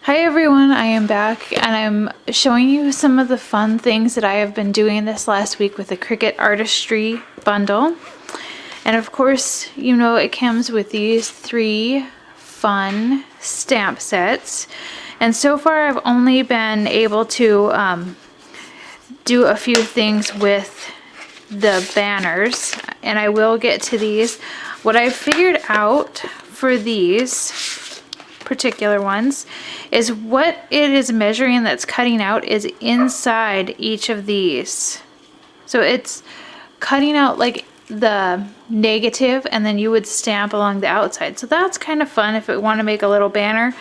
Hi everyone, I am back and I'm showing you some of the fun things that I have been doing this last week with the Cricut Artistry Bundle. And of course, you know it comes with these 3 fun stamp sets. And so far I've only been able to do a few things with the banners, and I will get to these. What I figured out for these particular ones is what it is measuring that's cutting out is inside each of these. So it's cutting out like the negative, and then you would stamp along the outside. So that's kind of fun if you want to make a little banner.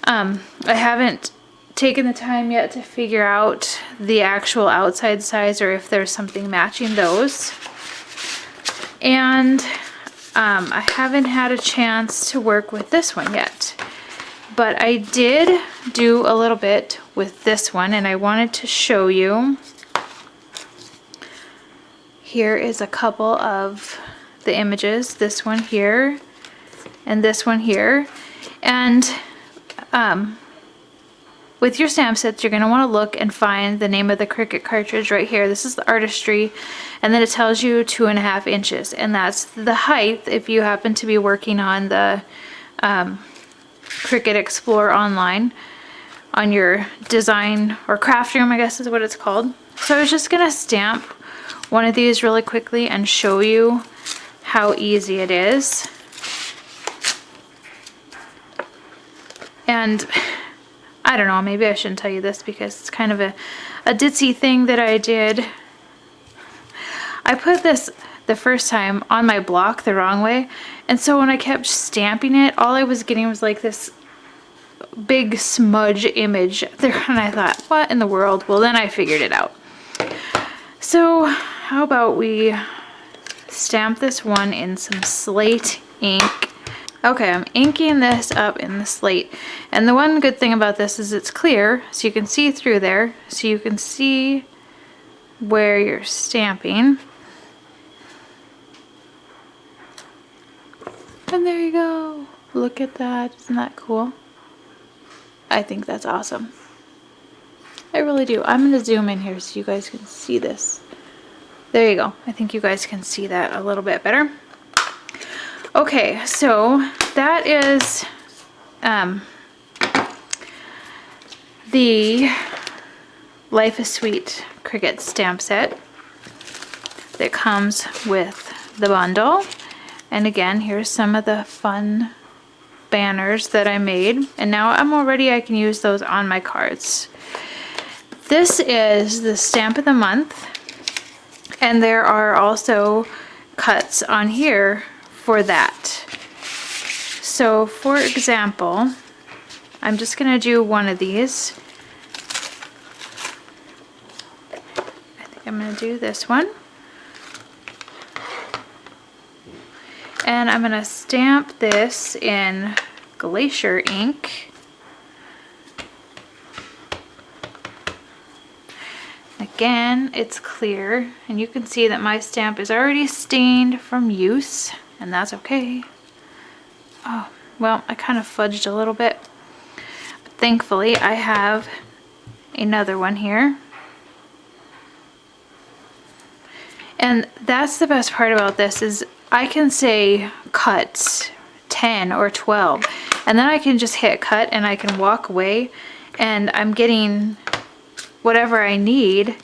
I haven't taken the time yet to figure out the actual outside size or if there's something matching those. And I haven't had a chance to work with this one yet. But I did do a little bit with this one, and I wanted to show you. Here is a couple of the images, this one here and this one here. And with your stamp sets, you're going to want to look and find the name of the Cricut cartridge right here. This is the Artistry, and then it tells you 2.5 inches, and that's the height if you happen to be working on the Cricut Explore online on your design or craft room, I guess is what it's called. So I was just gonna stamp one of these really quickly and show you how easy it is. And I don't know, maybe I shouldn't tell you this because it's kind of a ditzy thing that I did. I put this the first time on my block the wrong way, and so when I kept stamping it, all I was getting was like this big smudge image there, and I thought, what in the world? Well, then I figured it out. So how about we stamp this one in some slate ink. Okay, I'm inking this up in the slate, and the one good thing about this is it's clear, so you can see through there, so you can see where you're stamping. And there you go. Look at that. Isn't that cool? I think that's awesome. I really do. I'm going to zoom in here so you guys can see this. There you go. I think you guys can see that a little bit better. Okay, so that is the Life is Sweet Cricut stamp set that comes with the bundle. And again, here's some of the fun banners that I made. And now I can use those on my cards. This is the stamp of the month. And there are also cuts on here for that. So for example, I'm just gonna do one of these. I think I'm gonna do this one. And I'm gonna stamp this in Glacier ink. Again, it's clear, and you can see that my stamp is already stained from use, and that's okay. Oh, well, I kind of fudged a little bit. But thankfully, I have another one here. And that's the best part about this is I can say cut 10 or 12, and then I can just hit cut and I can walk away, and I'm getting whatever I need,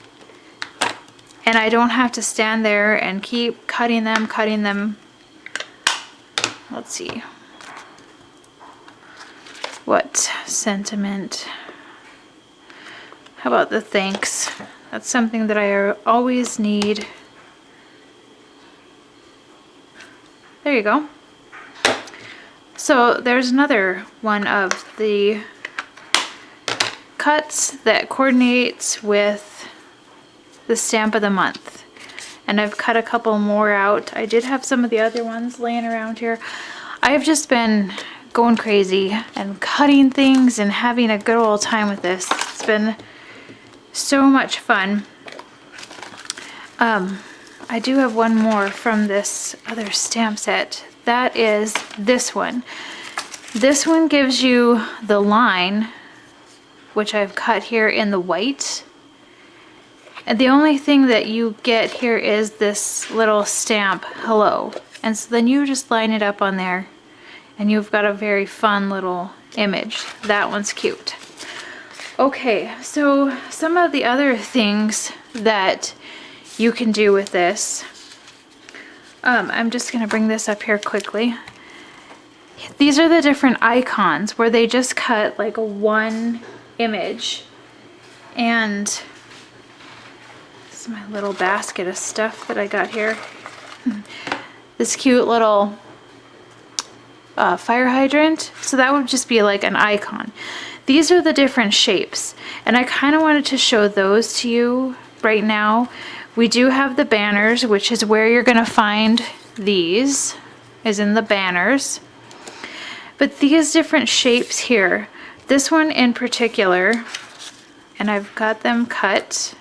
and I don't have to stand there and keep cutting them. Let's see. What sentiment? How about the thanks? That's something that I always need. There you go. So there's another one of the cuts that coordinates with the stamp of the month. And I've cut a couple more out. I did have some of the other ones laying around here. I've just been going crazy and cutting things and having a good old time with this. It's been so much fun. I do have one more from this other stamp set. That is this one. This one gives you the line which I've cut here in the white. And the only thing that you get here is this little stamp, hello. And so then you just line it up on there and you've got a very fun little image. That one's cute. Okay, so some of the other things that you can do with this. I'm just gonna bring this up here quickly. These are the different icons where they just cut like a one image. And this is my little basket of stuff that I got here. This cute little fire hydrant. So that would just be like an icon. These are the different shapes. And I kind of wanted to show those to you right now. We do have the banners, which is where you're gonna find these, is in the banners. But these different shapes here, this one in particular, and I've got them cut.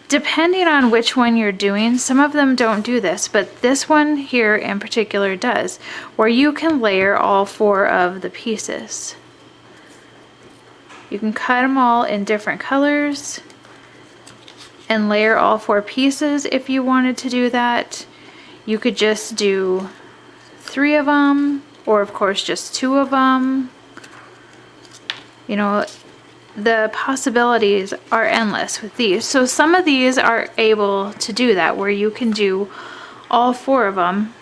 Depending on which one you're doing, some of them don't do this, but this one here in particular does, where you can layer all four of the pieces. You can cut them all in different colors and layer all four pieces if you wanted to do that. You could just do 3 of them, or of course just 2 of them. You know, the possibilities are endless with these. So some of these are able to do that, where you can do all 4 of them,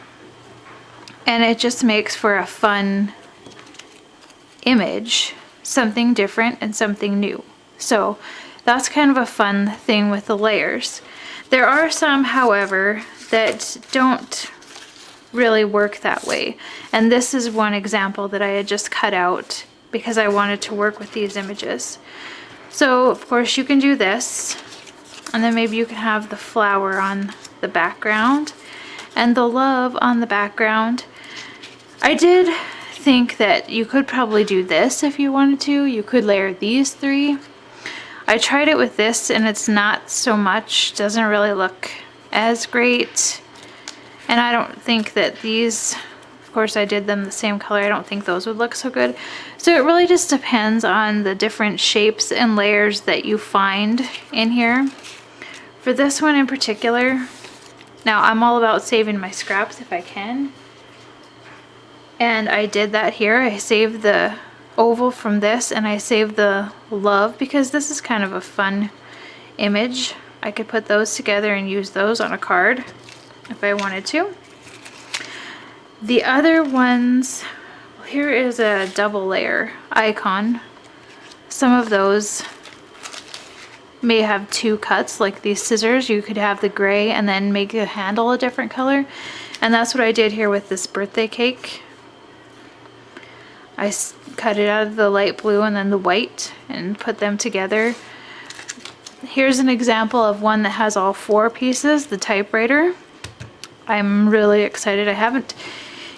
and it just makes for a fun image, something different and something new. So that's kind of a fun thing with the layers. There are some, however, that don't really work that way. And this is one example that I had just cut out because I wanted to work with these images. So of course you can do this, and then maybe you can have the flower on the background and the love on the background. I did think that you could probably do this if you wanted to. You could layer these 3. I tried it with this and it's not so much, doesn't really look as great. And I don't think that these, of course I did them the same color, I don't think those would look so good. So it really just depends on the different shapes and layers that you find in here. For this one in particular, now I'm all about saving my scraps if I can. And I did that here. I saved the oval from this and I saved the love because this is kind of a fun image. I could put those together and use those on a card if I wanted to. The other ones, here is a double layer icon. Some of those may have 2 cuts, like these scissors. You could have the gray and then make the handle a different color. And that's what I did here with this birthday cake. I cut it out of the light blue and then the white and put them together. Here's an example of one that has all 4 pieces, the typewriter. I'm really excited. I haven't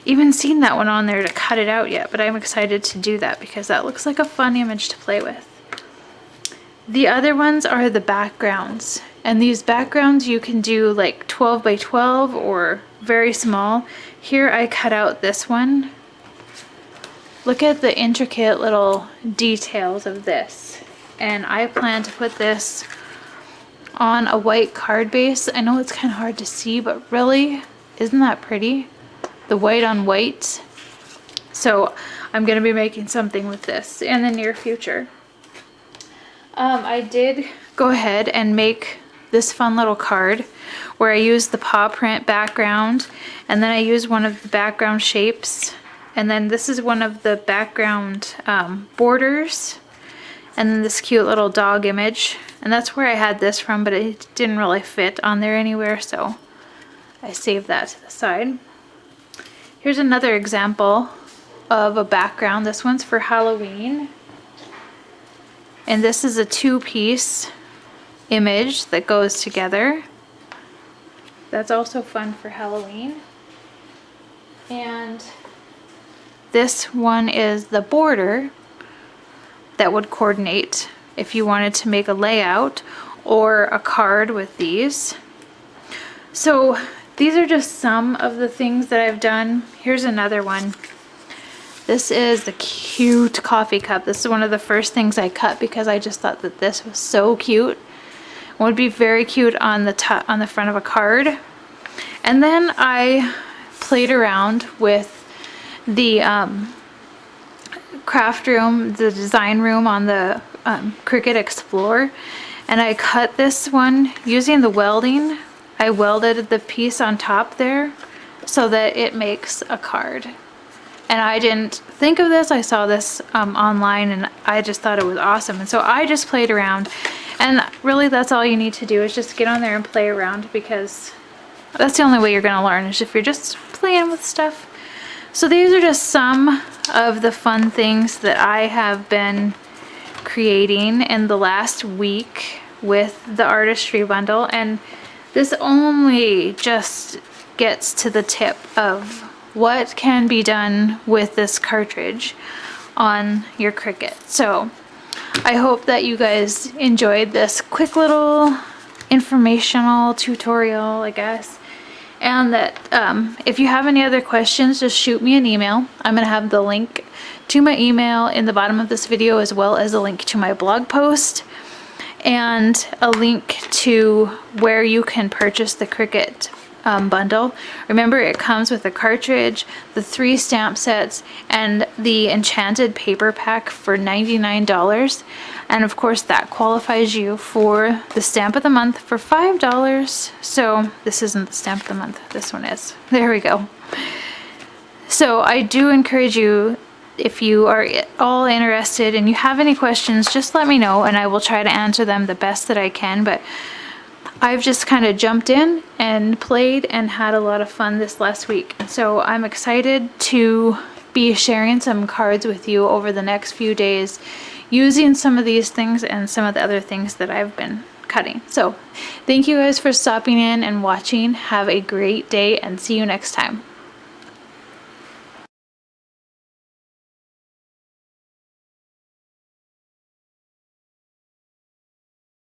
even seen that one on there to cut it out yet, but I'm excited to do that because that looks like a fun image to play with. The other ones are the backgrounds, and these backgrounds you can do like 12 by 12 or very small. Here I cut out this one. Look at the intricate little details of this. And I plan to put this on a white card base. I know it's kind of hard to see, but really, isn't that pretty? The white on white. So I'm going to be making something with this in the near future. I did go ahead and make this fun little card where I used the paw print background, and then I used one of the background shapes. And then this is one of the background borders. And then this cute little dog image. And that's where I had this from, but it didn't really fit on there anywhere, so I saved that to the side. Here's another example of a background. This one's for Halloween. And this is a 2-piece image that goes together. That's also fun for Halloween. And this one is the border that would coordinate if you wanted to make a layout or a card with these. So these are just some of the things that I've done. Here's another one. This is the cute coffee cup. This is one of the first things I cut because I just thought that this was so cute. It would be very cute on the front of a card. And then I played around with the craft room, the design room on the Cricut Explorer, and I cut this one using the welding. I welded the piece on top there so that it makes a card. And I didn't think of this. I saw this online and I just thought it was awesome. And so I just played around, and really that's all you need to do is just get on there and play around, because that's the only way you're going to learn, is if you're just playing with stuff. So these are just some of the fun things that I have been creating in the last week with the Artistry Bundle, and this only just gets to the tip of what can be done with this cartridge on your Cricut. So I hope that you guys enjoyed this quick little informational tutorial, I guess. And that if you have any other questions, just shoot me an email. I'm going to have the link to my email in the bottom of this video, as well as a link to my blog post and a link to where you can purchase the Cricut bundle. Remember, it comes with a cartridge, the 3 stamp sets, and the enchanted paper pack for $99. And of course that qualifies you for the stamp of the month for $5. So this isn't the stamp of the month, this one is. There we go. So I do encourage you, if you are all interested and you have any questions, just let me know and I will try to answer them the best that I can. But I've just kind of jumped in and played and had a lot of fun this last week. So I'm excited to be sharing some cards with you over the next few days, using some of these things and some of the other things that I've been cutting. So thank you guys for stopping in and watching. Have a great day and see you next time.